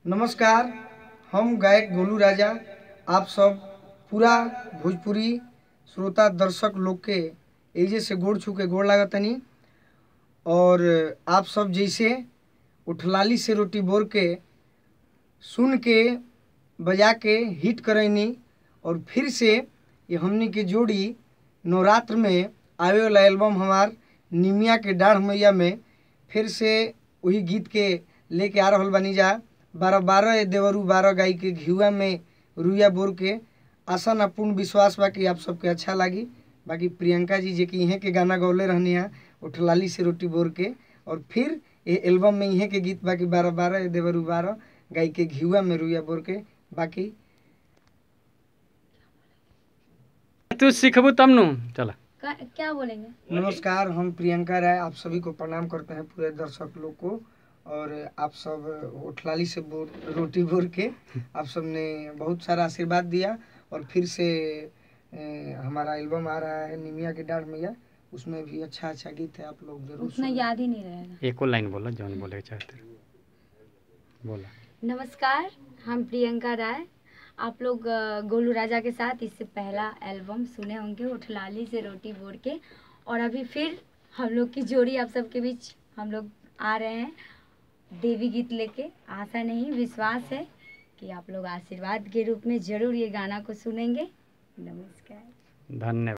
नमस्कार, हम गायक गोलू राजा आप सब पूरा भोजपुरी श्रोता दर्शक लोग के एजे से गोड़ छू के गोड़ लागतनी। और आप सब जैसे उठलाली से रोटी बोर के सुन के बजा के हिट करैनी और फिर से ये हमनी के जोड़ी नवरात्र में आवे वाला एल्बम हमार निमिया के डाढ़ मैया में फिर से वही गीत के लेके आ रहल बनी जा। 12 देवरू 12 गाई के घिउआ में रुइया बोर के आशा ना पूर्ण विश्वास बा कि आप सबके अच्छा लगी। बाकी प्रियंका जी जे कि इहें के गाना गौले रहनी है उठलाली से रोटी बोर के, और फिर ये एल्बम में इहें के गीत बाकी 12 देवरू 12 गाई के घिउआ में रुइया बोर के। बाकी तू सीखबू तब नु चला क्या बोलेंगे। नमस्कार, हम प्रियंका राय आप सभी को प्रणाम करते हैं, पूरे दर्शक लोग को। और आप सब उठलाली से रोटी बोर के आप सब ने बहुत सारा आशीर्वाद दिया। और फिर से हमारा एल्बम आ रहा है निमिया के डाढ़ मैया, उसमें भी अच्छा अच्छा गीत है, आप लोग जरूर उतना याद ही नहीं रहेगा। एको लाइन बोला जौन बोले चाहते बोला। नमस्कार, हम प्रियंका राय। आप लोग गोलू राजा के साथ इससे पहला एल्बम सुने होंगे उठलाली से रोटी बोर के, और अभी फिर हम लोग की जोड़ी आप सबके बीच हम लोग आ रहे हैं देवी गीत लेके। आशा नहीं विश्वास है कि आप लोग आशीर्वाद के रूप में ज़रूर ये गाना को सुनेंगे। नमस्कार, धन्यवाद।